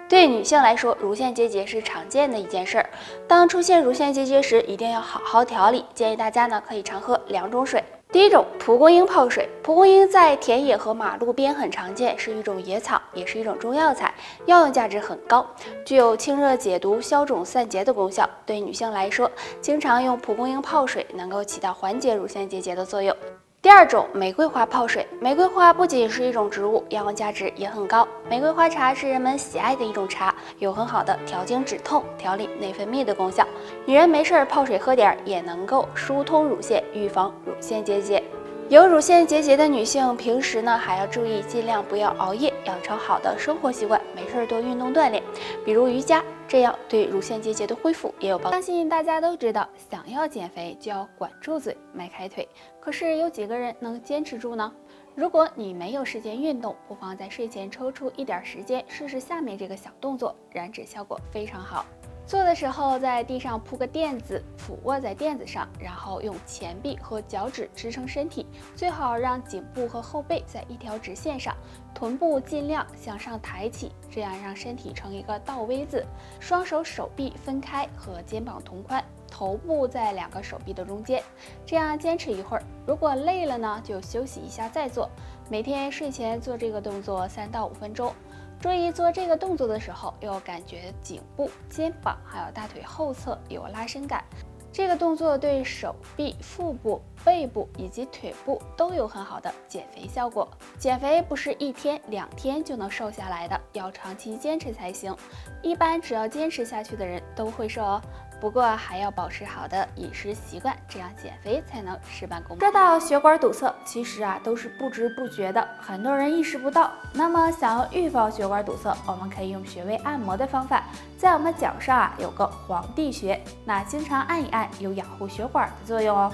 对女性来说，乳腺结节是常见的一件事儿。当出现乳腺结节时，一定要好好调理。建议大家呢可以常喝2种水。第一种，蒲公英泡水。蒲公英在田野和马路边很常见，是一种野草，也是一种中药材，药用价值很高，具有清热解毒、消肿散结的功效。对女性来说，经常用蒲公英泡水能够起到缓解乳腺结节的作用。第二种，玫瑰花泡水。玫瑰花不仅是一种植物，药用价值也很高。玫瑰花茶是人们喜爱的一种茶，有很好的调经止痛、调理内分泌的功效。女人没事泡水喝点也能够疏通乳腺，预防乳腺结节。有乳腺结节的女性，平时呢还要注意，尽量不要熬夜，养成好的生活习惯，没事多运动锻炼，比如瑜伽，这样对乳腺结节的恢复也有帮助。相信大家都知道，想要减肥就要管住嘴，迈开腿。可是有几个人能坚持住呢？如果你没有时间运动，不妨在睡前抽出一点时间，试试下面这个小动作，燃脂效果非常好。做的时候，在地上铺个垫子，俯卧在垫子上，然后用前臂和脚趾支撑身体，最好让颈部和后背在一条直线上，臀部尽量向上抬起，这样让身体成一个倒 V 字，双手手臂分开和肩膀同宽，头部在2个手臂的中间，这样坚持一会儿。如果累了呢，就休息一下再做。每天睡前做这个动作3到5分钟。注意做这个动作的时候，要感觉颈部、肩膀还有大腿后侧有拉伸感。这个动作对手臂、腹部、背部以及腿部都有很好的减肥效果。减肥不是1天2天就能瘦下来的，要长期坚持才行。一般只要坚持下去的人都会瘦哦。不过还要保持好的饮食习惯，这样减肥才能事半功倍。说到血管堵塞，其实都是不知不觉的，很多人意识不到。那么想要预防血管堵塞，我们可以用穴位按摩的方法。在我们脚上有个皇帝穴，那经常按一按，有养护血管的作用哦。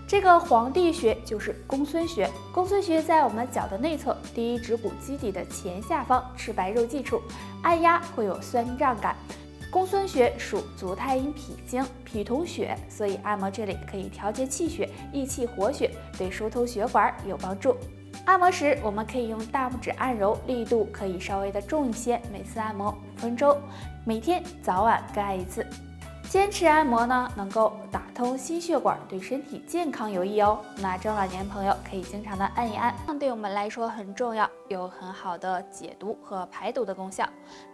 这个皇帝穴就是公孙穴，公孙穴在我们脚的内侧，第一指骨基底的前下方赤白肉际处，按压会有酸胀感。公孙穴属足太阴脾经，脾同血，所以按摩这里可以调节气血，益气活血，对疏通血管有帮助。按摩时我们可以用大拇指按揉，力度可以稍微的重一些，每次按摩5分钟，每天早晚各按1次。坚持按摩呢，能够打通心血管，对身体健康有益哦。那中老年朋友可以经常的按一按，对我们来说很重要，有很好的解毒和排毒的功效。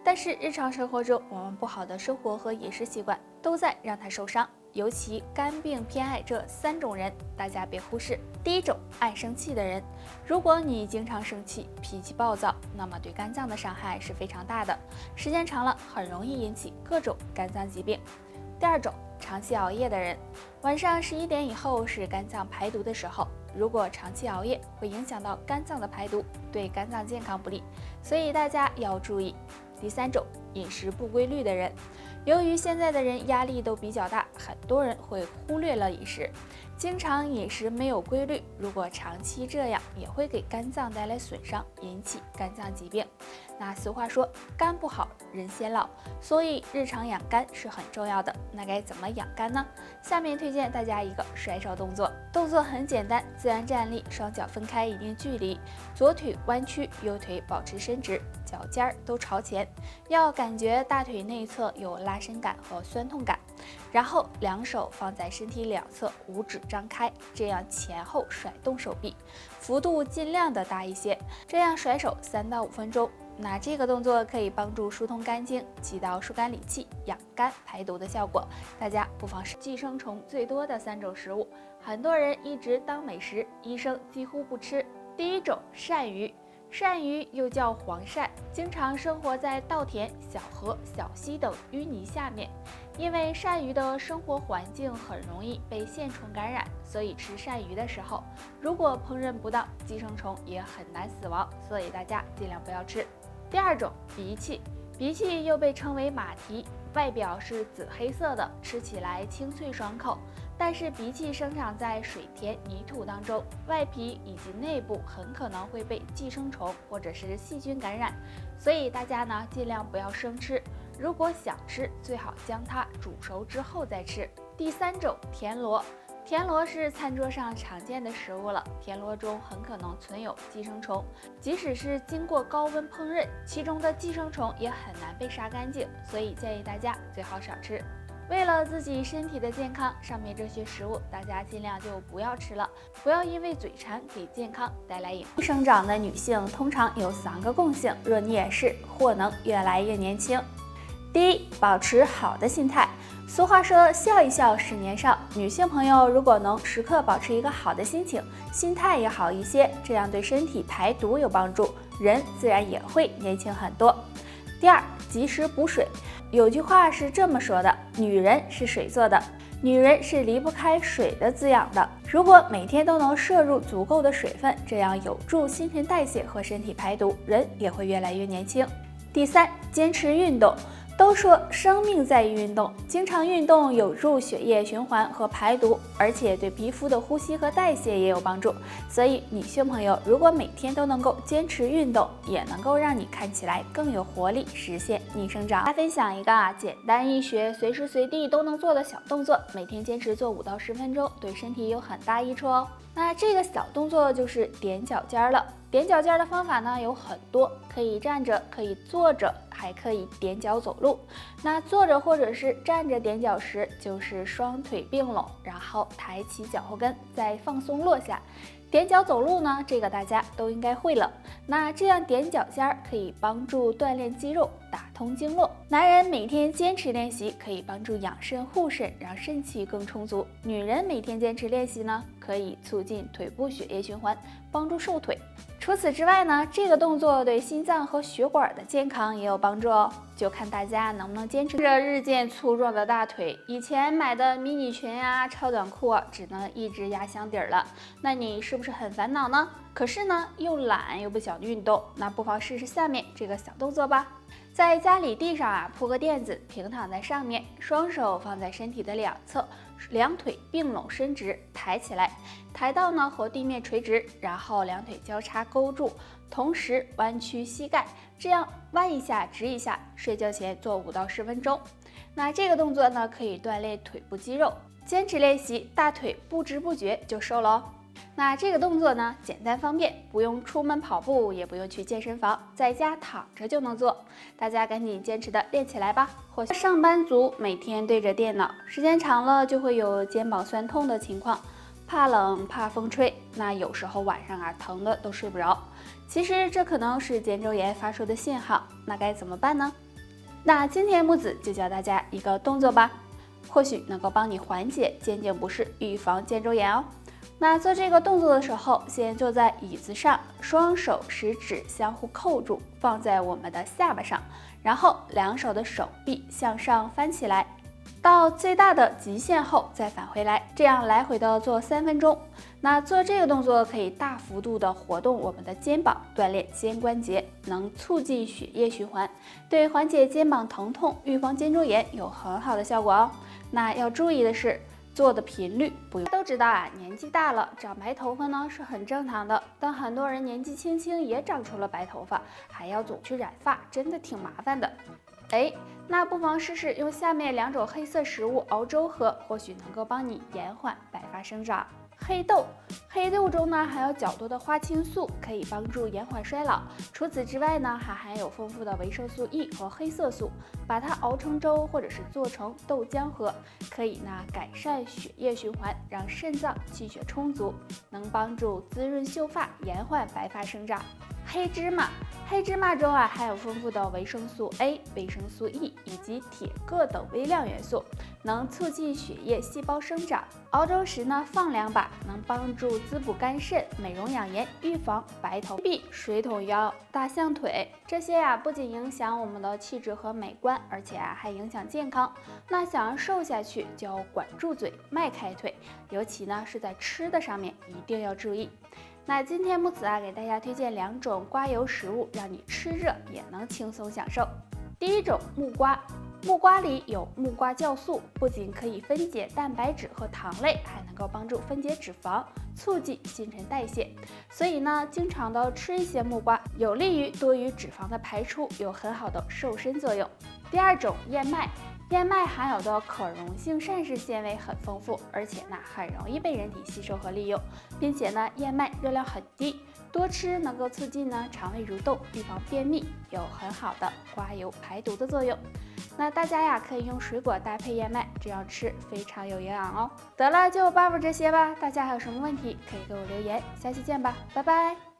但是日常生活中，我们不好的生活和饮食习惯都在让它受伤。尤其肝病偏爱这3种人，大家别忽视。第一种，爱生气的人，如果你经常生气、脾气暴躁，那么对肝脏的伤害是非常大的，时间长了很容易引起各种肝脏疾病。第二种，长期熬夜的人，晚上11点以后是肝脏排毒的时候，如果长期熬夜会影响到肝脏的排毒，对肝脏健康不利，所以大家要注意。第三种，饮食不规律的人，由于现在的人压力都比较大，很多人会忽略了饮食，经常饮食没有规律，如果长期这样，也会给肝脏带来损伤，引起肝脏疾病。那俗话说，肝不好人先老，所以日常养肝是很重要的。那该怎么养肝呢？下面推荐大家一个甩手动作，动作很简单，自然站立，双脚分开一定距离，左腿弯曲，右腿保持伸直，脚尖都朝前，要感觉大腿内侧有拉伸感和酸痛感，然后2手放在身体两侧，5指张开，这样前后甩动手臂，幅度尽量的大一些，这样甩手3到5分钟。那这个动作可以帮助疏通肝经，起到疏肝理气、养肝排毒的效果。大家不妨试。寄生虫最多的3种食物，很多人一直当美食，医生几乎不吃。第一种，鳝鱼。鳝鱼又叫黄鳝，经常生活在稻田、小河、小溪等淤泥下面。因为鳝鱼的生活环境很容易被线虫感染，所以吃鳝鱼的时候，如果烹饪不当，寄生虫也很难死亡，所以大家尽量不要吃。第二种，荸荠。荸荠又被称为马蹄，外表是紫黑色的，吃起来清脆爽口。但是荸荠生长在水田、泥土当中，外皮以及内部很可能会被寄生虫或者是细菌感染，所以大家呢尽量不要生吃。如果想吃，最好将它煮熟之后再吃。第三种，田螺。田螺是餐桌上常见的食物了，田螺中很可能存有寄生虫，即使是经过高温烹饪，其中的寄生虫也很难被杀干净，所以建议大家最好少吃。为了自己身体的健康，上面这些食物大家尽量就不要吃了，不要因为嘴馋给健康带来影响。生长的女性通常有3个共性，若你也是，或能越来越年轻。第一，保持好的心态。俗话说，笑一笑10年少。女性朋友如果能时刻保持一个好的心情，心态也好一些，这样对身体排毒有帮助，人自然也会年轻很多。第二，及时补水。有句话是这么说的，女人是水做的，女人是离不开水的滋养的。如果每天都能摄入足够的水分，这样有助新陈代谢和身体排毒，人也会越来越年轻。第三，坚持运动。都说生命在于运动，经常运动有助血液循环和排毒，而且对皮肤的呼吸和代谢也有帮助。所以女性朋友如果每天都能够坚持运动，也能够让你看起来更有活力，实现逆生长。分享一个简单易学、随时随地都能做的小动作，每天坚持做5到10分钟，对身体有很大益处哦。那这个小动作就是踮脚尖了。踮脚尖的方法呢有很多，可以站着，可以坐着，还可以踮脚走路。那坐着或者是站着踮脚时，就是双腿并拢，然后抬起脚后跟，再放松落下。踮脚走路呢，这个大家都应该会了。那这样踮脚尖可以帮助锻炼肌肉，打通经络。男人每天坚持练习，可以帮助养肾护肾，让肾气更充足。女人每天坚持练习呢，可以促进腿部血液循环，帮助瘦腿。除此之外呢，这个动作对心脏和血管的健康也有帮助哦，就看大家能不能坚持。着日渐粗壮的大腿，以前买的迷你裙啊、超短裤啊，只能一直压箱底了，那你是不是很烦恼呢？可是呢，又懒又不想运动，那不妨试试下面这个小动作吧。在家里地上啊铺个垫子，平躺在上面，双手放在身体的两侧，两腿并拢伸直，抬起来，抬到呢和地面垂直，然后两腿交叉勾住，同时弯曲膝盖，这样弯一下直一下。睡觉前做5到10分钟。那这个动作呢可以锻炼腿部肌肉，坚持练习，大腿不知不觉就瘦了哦。那这个动作呢，简单方便，不用出门跑步，也不用去健身房，在家躺着就能做。大家赶紧坚持的练起来吧。或许上班族每天对着电脑，时间长了就会有肩膀酸痛的情况，怕冷怕风吹，那有时候晚上啊疼的都睡不着。其实这可能是肩周炎发出的信号，那该怎么办呢？那今天木子就教大家一个动作吧，或许能够帮你缓解肩颈不适，预防肩周炎哦。那做这个动作的时候，先坐在椅子上，双手食指相互扣住，放在我们的下巴上，然后两手的手臂向上翻起来，到最大的极限后再返回来，这样来回的做3分钟。那做这个动作可以大幅度的活动我们的肩膀，锻炼肩关节，能促进血液循环，对缓解肩膀疼痛、预防肩周炎有很好的效果哦。那要注意的是，做的频率不用。都知道啊，年纪大了长白头发呢是很正常的，但很多人年纪轻轻也长出了白头发，还要总去染发，真的挺麻烦的。那不妨试试用下面2种黑色食物熬粥喝，或许能够帮你延缓白发生长。黑豆中呢含有较多的花青素，可以帮助延缓衰老。除此之外呢，还含有丰富的维生素 E 和黑色素。把它熬成粥，或者是做成豆浆喝，可以呢改善血液循环，让肾脏气血充足，能帮助滋润秀发，延缓白发生长。黑芝麻中啊含有丰富的维生素 A、维生素 E 以及铁、铬等微量元素，能促进血液细胞生长。熬粥时呢放2把，能帮助滋补肝肾、美容养颜、预防白头鬓、水桶腰、大象腿。这些啊不仅影响我们的气质和美观，而且啊还影响健康。那想要瘦下去，就要管住嘴，迈开腿，尤其呢是在吃的上面一定要注意。那今天木子啊给大家推荐2种刮油食物，让你吃热也能轻松享受。第一种木瓜，木瓜里有木瓜酵素，不仅可以分解蛋白质和糖类，还能够帮助分解脂肪，促进新陈代谢。所以呢，经常的吃一些木瓜，有利于多余脂肪的排出，有很好的瘦身作用。第二种燕麦，燕麦含有的可溶性膳食纤维很丰富，而且呢很容易被人体吸收和利用，并且呢燕麦热量很低，多吃能够促进呢肠胃蠕动，预防便秘，有很好的刮油排毒的作用。那大家呀可以用水果搭配燕麦，这样吃非常有营养哦。得了，就巴布这些吧，大家还有什么问题可以给我留言，下期见吧，拜拜。